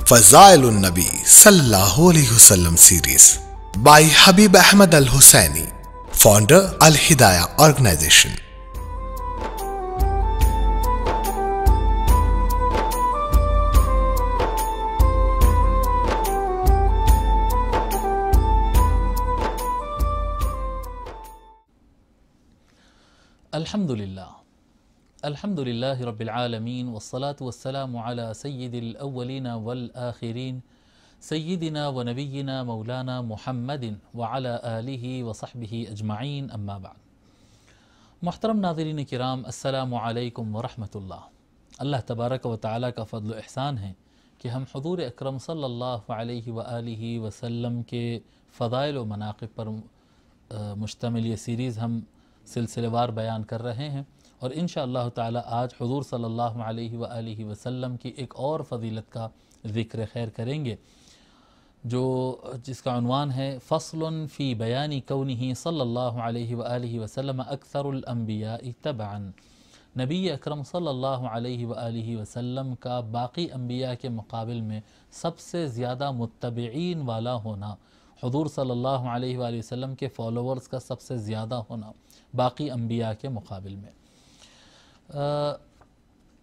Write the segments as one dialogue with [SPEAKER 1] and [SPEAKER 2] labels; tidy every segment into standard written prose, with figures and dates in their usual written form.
[SPEAKER 1] فضائل النبی صلی اللہ علیہ وسلم series by Habib Ahmad Alhusaini, founder Alhidayah organisation.
[SPEAKER 2] الحمد للہ رب العالمین والصلاة والسلام علی سید الاولین والآخرین سیدنا و نبینا مولانا محمد وعلی آلہ وصحبہ اجمعین، اما بعد۔ محترم ناظرین کرام، السلام علیکم ورحمۃ اللہ۔ اللہ تبارک و تعالیٰ کا فضل و احسان ہے کہ ہم حضور اکرم صلی اللہ علیہ وآلہ وسلم کے فضائل و مناقب پر مشتمل یہ سیریز ہم سلسلہ وار بیان کر رہے ہیں، اور انشاءاللہ تعالی آج حضور صلی اللہ علیہ وآلہ وسلم کی ایک اور فضیلت کا ذکر خیر کریں گے، جس کا عنوان ہے فصل فی بیان کونہ صلی اللہ علیہ وآلہ وسلم اکثر الانبیاء تبعا۔ نبی اکرم صلی اللہ علیہ وآلہ وسلم کا باقی انبیاء کے مقابل میں سب سے زیادہ متبعین والا ہونا، حضور صلی اللہ علیہ وآلہ وسلم کے فالوورز کا سب سے زیادہ ہونا باقی انبیاء کے مقابل میں۔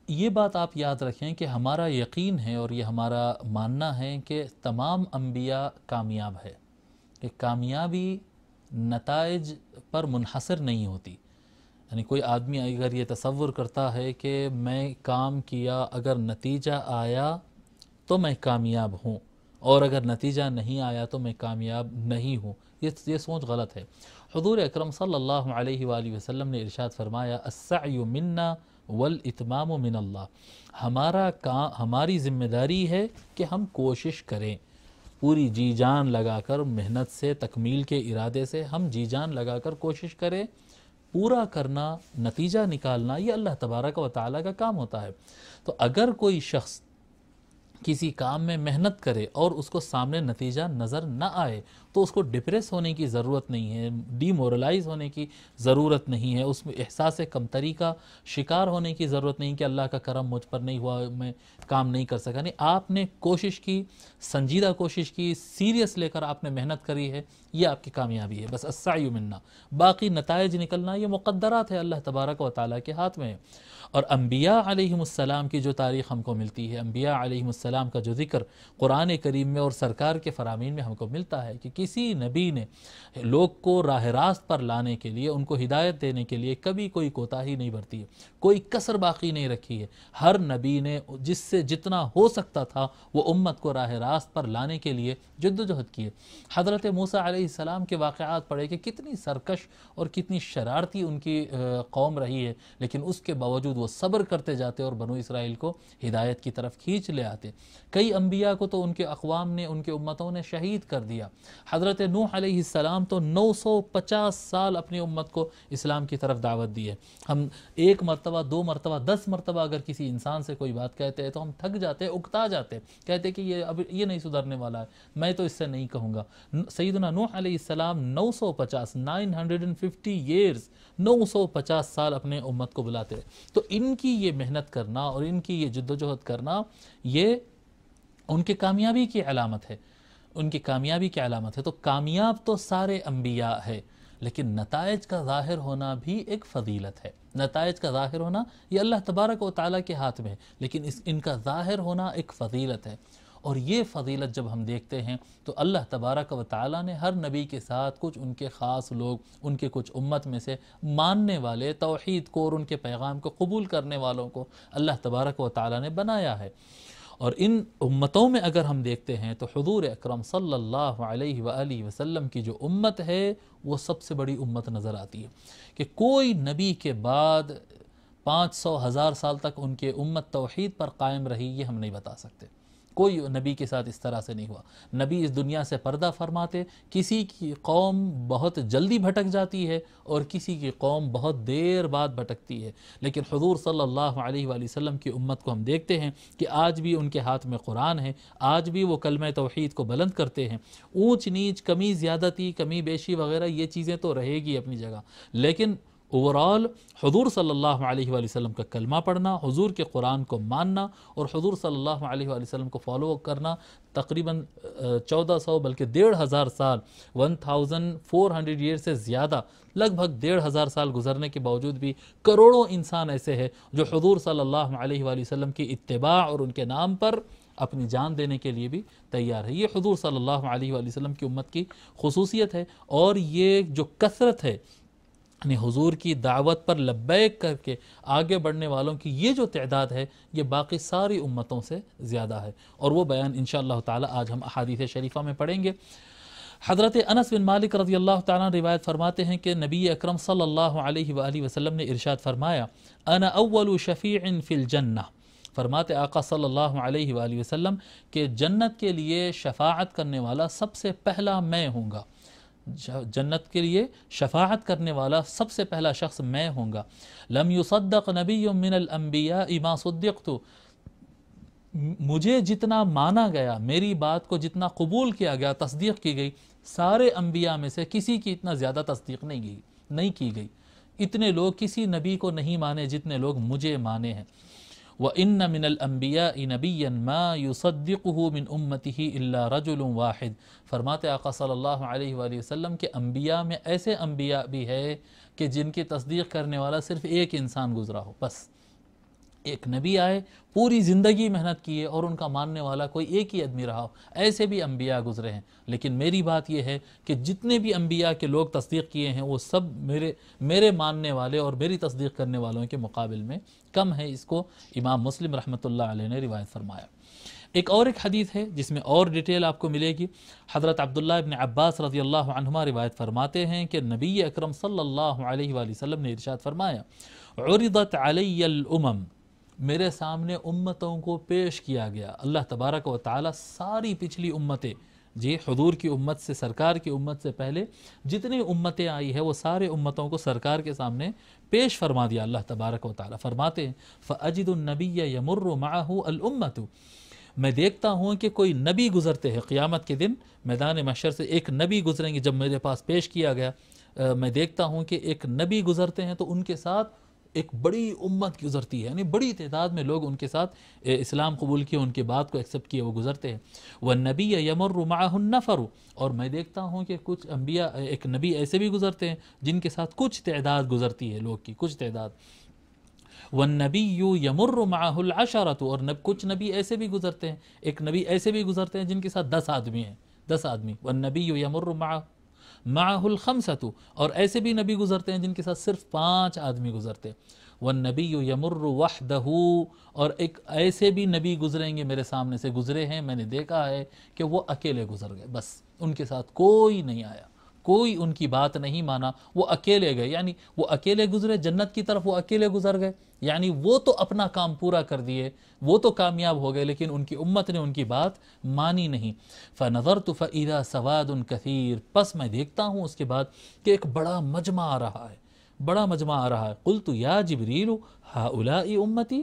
[SPEAKER 2] یہ بات آپ یاد رکھیں کہ ہمارا یقین ہے اور یہ ہمارا ماننا ہے کہ تمام انبیاء کامیاب ہے، کہ کامیابی نتائج پر منحصر نہیں ہوتی۔ یعنی کوئی آدمی اگر یہ تصور کرتا ہے کہ میں کام کیا، اگر نتیجہ آیا تو میں کامیاب ہوں، اور اگر نتیجہ نہیں آیا تو میں کامیاب نہیں ہوں، یہ سوچ غلط ہے۔ حضور اکرم صلی اللہ علیہ وآلہ وسلم نے ارشاد فرمایا السعی منا والاتمام من اللہ۔ ہماری ذمہ داری ہے کہ ہم کوشش کریں، پوری جی جان لگا کر، محنت سے، تکمیل کے ارادے سے ہم جی جان لگا کر کوشش کریں۔ پورا کرنا، نتیجہ نکالنا، یہ اللہ تبارک و تعالیٰ کا کام ہوتا ہے۔ تو اگر کوئی شخص کسی کام میں محنت کرے اور اس کو سامنے نتیجہ نظر نہ آئے تو اس کو ڈپریس ہونے کی ضرورت نہیں ہے، ڈی مورلائز ہونے کی ضرورت نہیں ہے، اس میں احساس کمتری کا شکار ہونے کی ضرورت نہیں کہ اللہ کا کرم مجھ پر نہیں ہوا، میں کام نہیں کر سکا۔ نہیں، آپ نے کوشش کی، سنجیدہ کوشش کی، سیریس لے کر آپ نے محنت کری ہے، یہ آپ کی کامیابی ہے۔ بس السعی منا، باقی نتائج نکلنا یہ مقدرات ہے، اللہ تبارک و تعالیٰ کے ہاتھ میں ہے۔ اور انبیاء علیہم السلام کی جو تاریخ ہم کو ملتی ہے، انبیاء علیہم السلام کا جو ذکر قرآن کریم میں اور سرکار کے فرامین میں ہم کو ملتا ہے کہ کسی نبی نے لوگ کو راہ راست پر لانے کے لیے، ان کو ہدایت دینے کے لیے کبھی کوئی کوتاہی نہیں برتی ہے، کوئی کسر باقی نہیں رکھی ہے۔ ہر نبی نے جس سے جتنا ہو سکتا تھا وہ امت کو راہ راست پر لانے کے لیے جد و جہد کی ہے۔ حضرت موسیٰ علیہ السلام کے واقعات پڑھے کہ کتنی سرکش اور کتنی شرارتی ان کی قوم رہی ہے، لیکن اس کے باوجود وہ صبر کرتے جاتے اور بنو اسرائیل کو ہدایت کی طرف کھینچ لے آتے۔ کئی انبیاء کو تو ان کے اقوام نے، ان کے امتوں نے شہید کر دیا۔ حضرت نوح علیہ السلام تو 950 سال اپنی امت کو اسلام کی طرف دعوت دی ہے۔ ہم ایک مرتبہ، 2 مرتبہ، 10 مرتبہ اگر کسی انسان سے کوئی بات کہتے ہیں تو ہم تھک جاتے ہیں، اکتا جاتے ہیں، کہتے ہیں کہ اب یہ نہیں سدھرنے والا ہے، میں تو اس سے نہیں کہوں گا۔ سیدنا نوح علیہ السلام 950 ایئرز 950 سال اپنے امت کو بلاتے رہے۔ تو ان کی یہ محنت کرنا اور ان کی یہ جد و جہد کرنا، یہ ان کی کامیابی کی علامت ہے، ان کی کامیابی کی علامت ہے۔ تو کامیاب تو سارے انبیاء ہے، لیکن نتائج کا ظاہر ہونا بھی ایک فضیلت ہے۔ نتائج کا ظاہر ہونا یہ اللہ تبارک و تعالیٰ کے ہاتھ میں ہے، لیکن ان کا ظاہر ہونا ایک فضیلت ہے۔ اور یہ فضیلت جب ہم دیکھتے ہیں تو اللہ تبارک و تعالیٰ نے ہر نبی کے ساتھ کچھ ان کے خاص لوگ، ان کے کچھ امت میں سے ماننے والے، توحید کو اور ان کے پیغام کو قبول کرنے والوں کو اللہ تبارک و تعالیٰ نے بنایا ہے۔ اور ان امتوں میں اگر ہم دیکھتے ہیں تو حضور اکرم صلی اللہ علیہ وآلہ وسلم کی جو امت ہے وہ سب سے بڑی امت نظر آتی ہے، کہ کوئی نبی کے بعد 500 1000 سال تک ان کے امت توحید پر قائم رہی، یہ ہم نہیں بتا سکتے۔ کوئی نبی کے ساتھ اس طرح سے نہیں ہوا۔ نبی اس دنیا سے پردہ فرماتے، کسی کی قوم بہت جلدی بھٹک جاتی ہے اور کسی کی قوم بہت دیر بعد بھٹکتی ہے، لیکن حضور صلی اللہ علیہ وآلہ وسلم کی امت کو ہم دیکھتے ہیں کہ آج بھی ان کے ہاتھ میں قرآن ہے، آج بھی وہ کلمہ توحید کو بلند کرتے ہیں۔ اونچ نیچ، کمی زیادتی، کمی بیشی وغیرہ یہ چیزیں تو رہے گی اپنی جگہ، لیکن اوورال حضور صلی اللہ علیہ وآلہ وسلم کا کلمہ پڑھنا، حضور کے قرآن کو ماننا اور حضور صلی اللہ علیہ وآلہ وسلم کو فالو کرنا، تقریباً 1400 بلکہ 1500 سال 1400 ایئر سے زیادہ، لگ بھگ 1500 سال گزرنے کے باوجود بھی کروڑوں انسان ایسے ہیں جو حضور صلی اللہ علیہ وآلہ وسلم کی اتباع اور ان کے نام پر اپنی جان دینے کے لیے بھی تیار ہے۔ یہ حضور صلی اللہ علیہ وآلہ وسلم کی امت کی خصوصیت ہے، اور یہ جو کثرت ہے یعنی حضور کی دعوت پر لبیک کر کے آگے بڑھنے والوں کی یہ جو تعداد ہے یہ باقی ساری امتوں سے زیادہ ہے، اور وہ بیان انشاءاللہ تعالی آج ہم احادیث شریفہ میں پڑھیں گے۔ حضرت انس بن مالک رضی اللہ تعالیٰ روایت فرماتے ہیں کہ نبی اکرم صلی اللہ علیہ وآلہ وسلم نے ارشاد فرمایا، انا اول شفیع فی الجنہ، فرماتے آقا صلی اللہ علیہ وآلہ وسلم کہ جنت کے لیے شفاعت کرنے والا سب سے پہلا میں ہوں گا، جنت کے لیے شفاعت کرنے والا سب سے پہلا شخص میں ہوں گا۔ لم یصدق نبی من الانبیاء ما صدقت، مجھے جتنا مانا گیا، میری بات کو جتنا قبول کیا گیا، تصدیق کی گئی، سارے انبیاء میں سے کسی کی اتنا زیادہ تصدیق نہیں کی گئی، اتنے لوگ کسی نبی کو نہیں مانے جتنے لوگ مجھے مانے ہیں۔ وَإِنَّ مِنَ الْأَنْبِيَاءِ نَبِيًّا مَا يُصَدِّقُهُ مِنْ أُمَّتِهِ إِلَّا رَجُلٌ وَاحِدٌ، فرماتے آقا صلی اللہ علیہ وآلہ وسلم کہ انبیاء میں ایسے انبیاء بھی ہے کہ جن کی تصدیق کرنے والا صرف ایک انسان گزرا ہو، بس ایک نبی آئے، پوری زندگی محنت کیے اور ان کا ماننے والا کوئی ایک ہی آدمی رہا ہو، ایسے بھی انبیاء گزرے ہیں۔ لیکن میری بات یہ ہے کہ جتنے بھی انبیاء کے لوگ تصدیق کیے ہیں وہ سب میرے ماننے والے اور میری تصدیق کرنے والوں کے مقابل میں کم ہے۔ اس کو امام مسلم رحمۃ اللہ علیہ نے روایت فرمایا۔ ایک حدیث ہے جس میں اور ڈیٹیل آپ کو ملے گی۔ حضرت عبداللہ ابن عباس رضی اللہ عنہما روایت فرماتے ہیں کہ نبی اکرم صلی اللہ علیہ وآلہ وسلم نے ارشاد فرمایا، عرضت علی الامم، میرے سامنے امتوں کو پیش کیا گیا۔ اللہ تبارک و تعالی ساری پچھلی امتیں، جی حضور کی امت سے، سرکار کی امت سے پہلے جتنی امتیں آئی ہیں وہ سارے امتوں کو سرکار کے سامنے پیش فرما دیا اللہ تبارک و تعالی۔ فرماتے ہیں فَأَجِدُ النَّبِيَّ يَمُرُّ مَعَهُ الْأُمَّةُ، میں دیکھتا ہوں کہ کوئی نبی گزرتے ہیں، قیامت کے دن میدان محشر سے ایک نبی گزریں گے، جب میرے پاس پیش کیا گیا میں دیکھتا ہوں کہ ایک نبی گزرتے ہیں تو ان کے ساتھ ایک بڑی امت گزرتی ہے، یعنی بڑی تعداد میں لوگ ان کے ساتھ اسلام قبول کیے، ان کے بات کو ایکسیپٹ کیے، وہ گزرتے ہیں۔ وَالنَّبِيَّ يَمُرُّ مَعَهُ النَّفَرُ، اور میں دیکھتا ہوں کہ کچھ انبیاء، ایک نبی ایسے بھی گزرتے ہیں جن کے ساتھ کچھ تعداد گزرتی ہے، لوگ کی کچھ تعداد۔ وَالنَّبِيُّ يَمُرُّ مَعَهُ الْعَشَرَةُ، اور کچھ نبی ایسے بھی گزرتے ہیں، ایک نبی ایسے بھی گزرتے ہیں جن کے ساتھ 10 آدمی ہیں، 10 آدمی۔ وَالنَّبِيُّ يَمُرُّ مَعَهُ الْخَمْسَةُ، اور ایسے بھی نبی گزرتے ہیں جن کے ساتھ صرف 5 آدمی گزرتے ہیں۔ وَالنَّبِيُّ يَمُرُّ وَحْدَهُ، اور ایک ایسے بھی نبی گزریں گے، میرے سامنے سے گزرے ہیں، میں نے دیکھا ہے کہ وہ اکیلے گزر گئے، بس ان کے ساتھ کوئی نہیں آیا، کوئی ان کی بات نہیں مانا، وہ اکیلے گئے، یعنی وہ اکیلے گزرے جنت کی طرف، وہ اکیلے گزر گئے، یعنی وہ تو اپنا کام پورا کر دیے، وہ تو کامیاب ہو گئے، لیکن ان کی امت نے ان کی بات مانی نہیں۔ فَنَظَرْتُ فَإِذَا سَوَادٌ كَثِيرٌ، پس میں دیکھتا ہوں اس کے بعد کہ ایک بڑا مجمع آ رہا ہے، بڑا مجمع آ رہا ہے۔ قلت یا جبریل ہؤلاء امتی،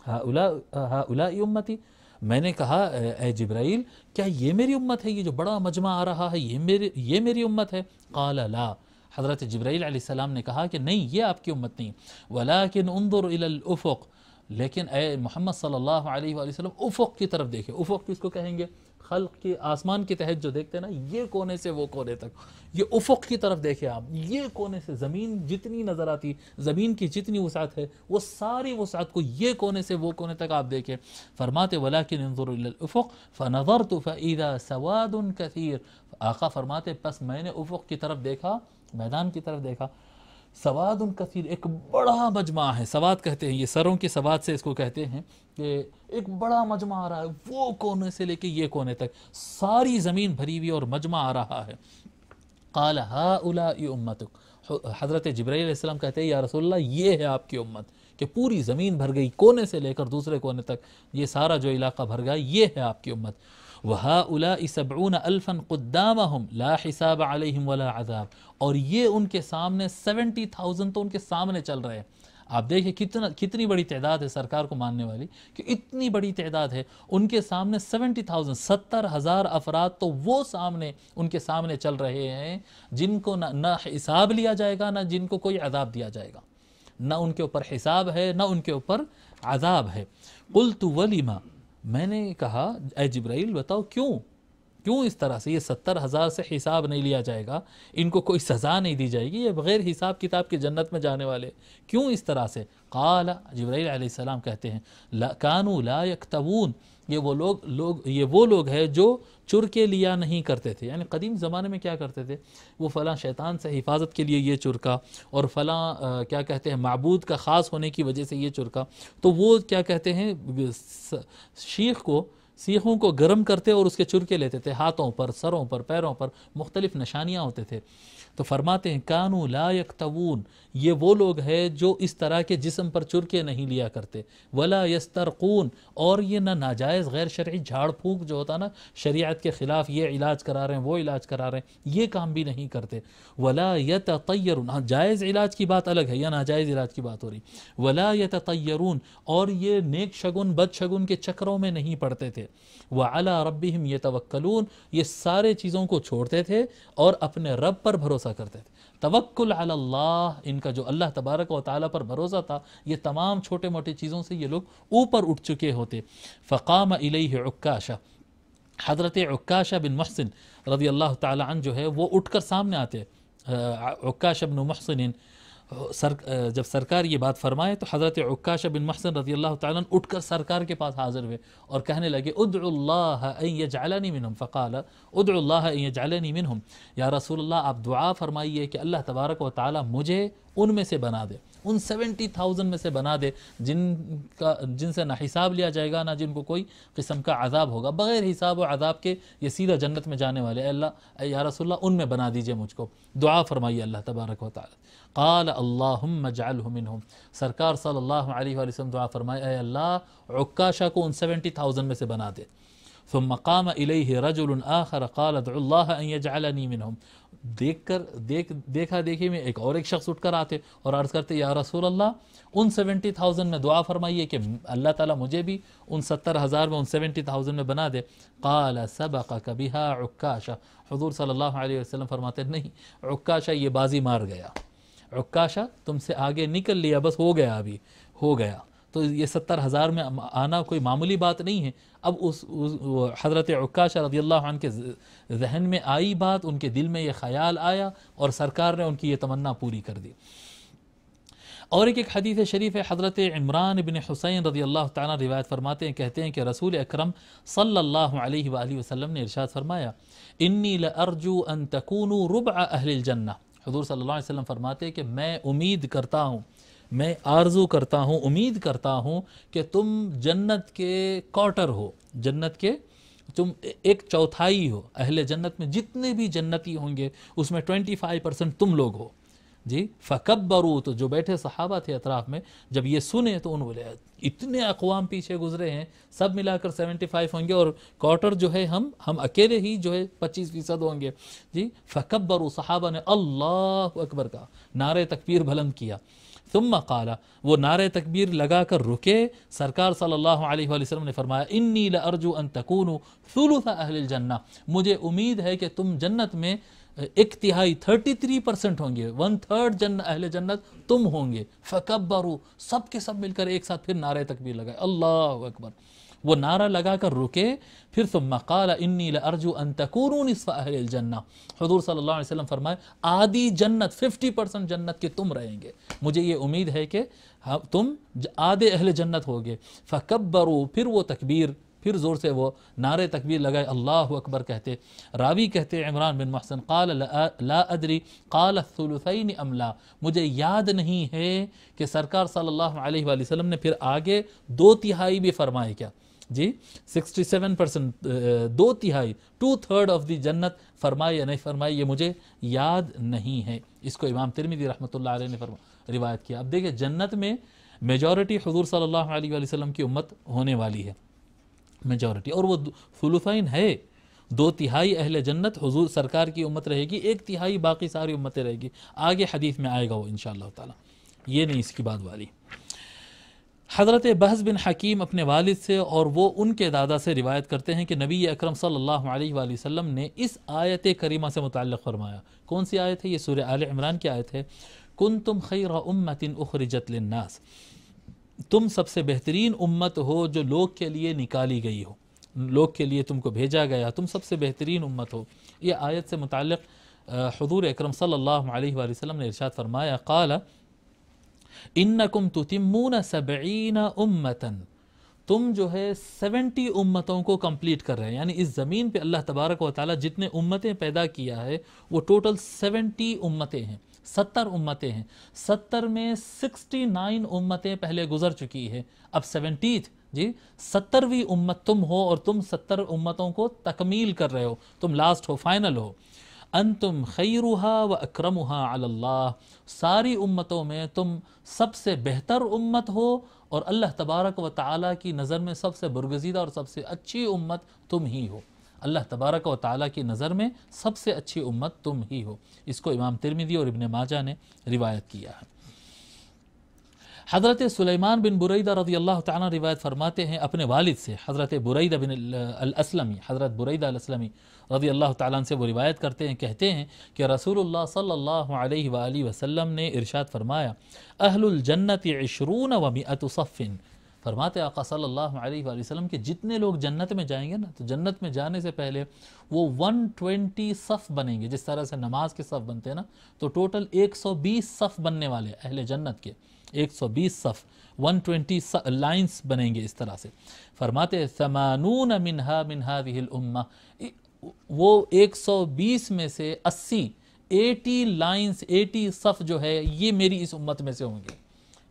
[SPEAKER 2] ہؤلاء امتی، میں نے کہا اے جبرائیل کیا یہ میری امت ہے، یہ جو بڑا مجمع آ رہا ہے یہ میری امت ہے؟ قال لا، حضرت جبرائیل علیہ السلام نے کہا کہ نہیں، یہ آپ کی امت نہیں، ولكن انظر الى الافق، لیکن اے محمد صلی اللہ علیہ وآلہ وسلم افق کی طرف دیکھیں۔ افق کس کو کہیں گے؟ خلق کے آسمان کے تحت جو دیکھتے ہیں نا، یہ کونے سے وہ کونے تک، یہ افق کی طرف دیکھیں آپ، یہ کونے سے زمین جتنی نظر آتی، زمین کی جتنی وسعت ہے وہ ساری وسعت کو یہ کونے سے وہ کونے تک آپ دیکھیں۔ فرماتے ولیکن انظر الی الافق فنظرت فاذا سواد کثیر، آقا فرماتے پس میں نے افق کی طرف دیکھا، میدان کی طرف دیکھا، سواد کثیر، ایک بڑا مجمع ہے، سواد کہتے ہیں، یہ سروں کے سواد سے اس کو کہتے ہیں کہ ایک بڑا مجمع آ رہا ہے، وہ کونے سے لے کے یہ کونے تک ساری زمین بھری ہوئی اور مجمع آ رہا ہے۔ قال ہؤلاء امتک، حضرت جبرائیل علیہ السلام کہتے ہیں یا رسول اللہ یہ ہے آپ کی امت، کہ پوری زمین بھر گئی، کونے سے لے کر دوسرے کونے تک یہ سارا جو علاقہ بھر گیا، یہ ہے آپ کی امت۔ وَهَؤُلَاءِ 70,000 قُدَّامَهُمْ لَا حِسَابَ عَلَيْهِمْ وَلَا عَذَابَ، اور یہ ان کے سامنے 70,000 تو ان کے سامنے چل رہے ہیں۔ آپ دیکھیں کتنی بڑی تعداد ہے سرکار کو ماننے والی، کہ اتنی بڑی تعداد ہے، ان کے سامنے 70,000 70,000 افراد تو وہ سامنے ان کے سامنے چل رہے ہیں جن کو نہ حساب لیا جائے گا، نہ جن کو کوئی عذاب دیا جائے گا۔ نہ ان کے اوپر حساب ہے نہ ان کے اوپر عذاب ہے۔ قلت ولیما، میں نے کہا اے جبرائیل بتاؤ کیوں اس طرح سے یہ 70,000 سے حساب نہیں لیا جائے گا، ان کو کوئی سزا نہیں دی جائے گی، یہ بغیر حساب کتاب کی جنت میں جانے والے، کیوں اس طرح سے؟ قال، جبرائیل علیہ السلام کہتے ہیں کانوا لا یکتوون، یہ وہ لوگ ہیں جو چرکے لیا نہیں کرتے تھے۔ یعنی قدیم زمانے میں کیا کرتے تھے، وہ فلاں شیطان سے حفاظت کے لیے یہ چرکا، اور فلاں کیا کہتے ہیں معبود کا خاص ہونے کی وجہ سے یہ چرکا، تو وہ کیا کہتے ہیں سیخوں کو گرم کرتے اور اس کے چرکے لیتے تھے، ہاتھوں پر، سروں پر، پیروں پر مختلف نشانیاں ہوتے تھے۔ تو فرماتے ہیں کانوا لا یکتوون، یہ وہ لوگ ہیں جو اس طرح کے جسم پر چرکے نہیں لیا کرتے، ولا یسترقون، اور یہ نہ ناجائز غیر شرعی جھاڑ پھونک جو ہوتا نا شریعت کے خلاف، یہ علاج کرا رہے ہیں وہ علاج کرا رہے ہیں، یہ کام بھی نہیں کرتے۔ ولا یتطیرون، جائز علاج کی بات الگ ہے یا ناجائز علاج کی بات ہو رہی، ولا یتطیرون، اور یہ نیک شگن بد شگن کے چکروں میں نہیں پڑتے تھے۔ وعلی ربہم یتوکلون، یہ سارے چیزوں کو چھوڑتے تھے اور اپنے رب پر بھروسہ کرتے تھے۔ توکل علی اللہ، ان کا جو اللہ تبارک و تعالیٰ پر بھروسہ تھا، یہ تمام چھوٹے موٹے چیزوں سے یہ لوگ اوپر اٹھ چکے ہوتے۔ فقام الیہ عکاشہ، حضرت عکاشہ بن محسن رضی اللہ تعالی عنہ جو ہے وہ اٹھ کر سامنے آتے۔ عکاشہ بن محسن جب سرکار یہ بات فرمائے تو حضرت عکاشہ بن محسن رضی اللہ تعالیٰ عنہ اٹھ کر سرکار کے پاس حاضر ہوئے اور کہنے لگے ادعو اللہ ان یجعلنی منہم، فقال ادعو اللہ ان یجعلنی منہم، یا رسول اللہ آپ دعا فرمائیے کہ اللہ تبارک و تعالیٰ مجھے ان میں سے بنا دے، ان 70,000 میں سے بنا دے جن سے نہ حساب لیا جائے گا نہ جن کو کوئی قسم کا عذاب ہوگا، بغیر حساب و عذاب کے یہ سیدھا جنت میں جانے والے، اے اللہ یا رسول اللہ ان میں بنا دیجئے مجھ کو، دعا فرمائیے اللہ تبارک و تعالی۔ قال اللہم اجعلہ منہم، سرکار صلی اللہ علیہ وآلہ وسلم دعا فرمائے اے اللہ عکاشہ کو ان 70,000 میں سے بنا دے۔ ثم قام الیہ رجل آخر قال ادعو اللہ ان یجعلنی منہم، دیکھا دیکھی میں ایک شخص اٹھ کر آتے اور عرض کرتے یا رسول اللہ ان 70,000 میں دعا فرمائیے کہ اللہ تعالیٰ مجھے بھی ان 70,000 میں ان 70,000 میں بنا دے۔ قال سبقک بہا عکاشہ، حضور صلی اللہ علیہ وسلم فرماتے نہیں، عکاشہ یہ بازی مار گیا، عکاشہ تم سے آگے نکل لیا، بس ہو گیا، ابھی ہو گیا۔ تو یہ 70,000 میں آنا کوئی معمولی بات نہیں ہے۔ اب حضرت عکاشہ رضی اللہ عنہ کے ذہن میں آئی بات، ان کے دل میں یہ خیال آیا اور سرکار نے ان کی یہ تمنا پوری کر دی۔ اور ایک حدیث شریف ہے، حضرت عمران بن حسین رضی اللہ تعالیٰ روایت فرماتے ہیں، کہتے ہیں کہ رسول اکرم صلی اللہ علیہ وآلہ وسلم نے ارشاد فرمایا انی لارجو ان تکونوا ربع اہل الجنہ، حضور صلی اللہ علیہ وسلم فرماتے ہیں کہ میں امید کرتا ہوں، میں آرزو کرتا ہوں، امید کرتا ہوں کہ تم جنت کے کوارٹر ہو، جنت کے تم 1/4 ہو، اہل جنت میں جتنے بھی جنتی ہوں گے اس میں 25% تم لوگ ہو جی۔ فکبروا، تو جو بیٹھے صحابہ تھے اطراف میں جب یہ سنے تو انہوں نے بولے اتنے اقوام پیچھے گزرے ہیں، سب ملا کر 75 ہوں گے اور کوارٹر جو ہے ہم اکیلے ہی جو ہے 25% ہوں گے جی۔ فکبروا، صحابہ نے اللہ اکبر کہا، نعرہ تکبیر بلند کیا۔ ثم قال، وہ نعرہ تکبیر لگا کر رکے، سرکار صلی اللہ علیہ وآلہ وسلم نے فرمایا انی لارجو ان تکونوا ثلث اہل الجنہ، مجھے امید ہے کہ تم جنت میں 1/3 33% ہوں گے، 1/3 اہل جنت تم ہوں گے۔ فکبروا، سب کے سب مل کر ایک ساتھ پھر نعرہ تکبیر لگائے، اللہ اکبر، وہ نعرہ لگا کر رکے، پھر ثم قال انی لارجو ان تکونوا نصف اہل الجنہ، حضور صلی اللہ علیہ وسلم فرمائے آدھی جنت 50% جنت کے تم رہیں گے، مجھے یہ امید ہے کہ تم آدھے اہل جنت ہوگے۔ فکبروا، پھر وہ تکبیر، پھر زور سے وہ نعرہ تکبیر لگائے، اللہ اکبر کہتے۔ راوی کہتے عمران بن محسن قال لا ادری قال الثلثین ام لا، مجھے یاد نہیں ہے کہ سرکار صلی اللہ علیہ وآلہ وسلم نے پھر آگے 2/3 بھی فرمائے کیا جی، 67%، 2/3 2/3 آف دی جنت فرمائے یا نہیں فرمائے یہ مجھے یاد نہیں ہے۔ اس کو امام ترمذی رحمۃ اللہ علیہ نے روایت کیا۔ اب دیکھیں جنت میں میجورٹی حضور صلی اللہ علیہ وآلہ وسلم کی امت ہونے والی ہے، میجورٹی، اور وہ ثلثین ہے، 2/3 اہل جنت حضور سرکار کی امت رہے گی، 1/3 باقی ساری امتیں رہے گی، آگے حدیث میں آئے گا وہ انشاءاللہ تعالی، یہ نہیں اس کی بات والی۔ حضرت بحث بن حکیم اپنے والد سے اور وہ ان کے دادا سے روایت کرتے ہیں کہ نبی اکرم صلی اللہ علیہ وآلہ وسلم نے اس آیت کریمہ سے متعلق فرمایا۔ کون سی آیت ہے یہ؟ سورہ آل عمران کی آیت ہے، کنتم خیر امت اخرجت للناس، تم سب سے بہترین امت ہو جو لوگ کے لیے نکالی گئی ہو، لوگ کے لیے تم کو بھیجا گیا، تم سب سے بہترین امت ہو۔ یہ آیت سے متعلق حضور اکرم صلی اللہ علیہ وآلہ وسلم نے ارشاد فرمایا، قال انکم تتمون 70 امتا، تم جو ہے 70 امتوں کو کمپلیٹ کر رہے ہیں، یعنی اس زمین پہ اللہ تبارک و تعالی جتنے امتیں پیدا کیا ہے وہ ٹوٹل 70 امتیں ہیں، 70 امتیں ہیں، 70 میں 69 امتیں پہلے گزر چکی ہے، اب 70 جی 70ویں امت تم ہو اور تم 70 امتوں کو تکمیل کر رہے ہو، تم لاسٹ ہو، فائنل ہو۔ انتم خیرھا و اکرمھا علی اللہ، ساری امتوں میں تم سب سے بہتر امت ہو اور اللہ تبارک و تعالیٰ کی نظر میں سب سے برگزیدہ اور سب سے اچھی امت تم ہی ہو، اللہ تبارک و تعالیٰ کی نظر میں سب سے اچھی امت تم ہی ہو۔ اس کو امام ترمذی اور ابن ماجہ نے روایت کیا ہے۔ حضرت سلیمان بن بریدہ رضی اللہ تعالیٰ روایت فرماتے ہیں اپنے والد سے، حضرت بریدہ بن الاسلمی، حضرت بریدہ الاسلمی رضی اللہ تعالیٰ سے وہ روایت کرتے ہیں، کہتے ہیں کہ رسول اللہ صلی اللہ علیہ وآلہ وسلم نے ارشاد فرمایا، اہل الجنت 20 و 100 صف، فرماتے آقا صلی اللہ علیہ وآلہ وسلم کہ جتنے لوگ جنت میں جائیں گے نا، تو جنت میں جانے سے پہلے وہ 120 صف بنیں گے، جس طرح سے نماز کے صف بنتے ہیں نا، تو ٹوٹل 120 صف بننے والے اہل جنت کے، 120 صف، 120 لائنز بنیں گے اس طرح سے۔ فرماتے 80 منہا من هذه الامہ، وہ 120 میں سے 80 لائنز، 80 صف جو ہے یہ میری اس امت میں سے ہوں گے،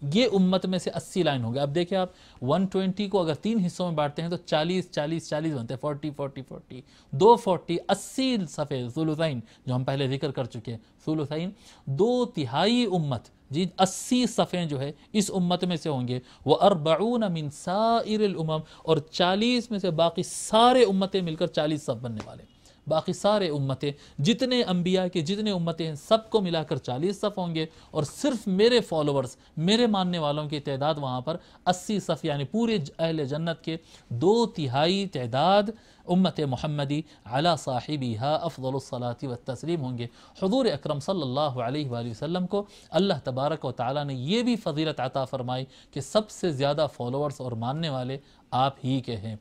[SPEAKER 2] یہ امت میں سے 80 لائن ہوں گے۔ اب دیکھیں آپ 120 کو اگر 3 حصوں میں بانٹتے ہیں تو 40 بنتے ہیں، 40 240 80 صفحے، ثلثین جو ہم پہلے ذکر کر چکے ہیں، ثلثین 2/3 امت، جی 80 صفحیں جو ہے اس امت میں سے ہوں گے، وَأَرْبَعُونَ مِنْ سَائِرِ الْأُمَمِ، اور 40 میں سے باقی سارے امتیں مل کر 40 صف بننے والے، باقی سارے امتیں، جتنے انبیاء کے جتنے امتیں ہیں سب کو ملا کر 40 صف ہوں گے، اور صرف میرے فالوورز، میرے ماننے والوں کی تعداد وہاں پر 80 صف، یعنی پورے اہل جنت کے 2/3 تعداد امت محمدی علی صاحبہا افضل الصلاۃ والتسلیم ہوں گے۔ حضور اکرم صلی اللہ علیہ وآلہ وسلم کو اللہ تبارک و تعالیٰ نے یہ بھی فضیلت عطا فرمائی کہ سب سے زیادہ فالوورز اور ماننے والے آپ ہی کے ہیں۔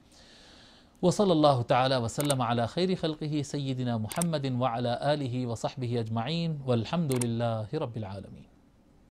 [SPEAKER 2] وصلی اللہ تعالی وسلم علی خیر خلقہ سیدنا محمد وعلی آلہ وصحبہ اجمعین والحمد للہ رب العالمین۔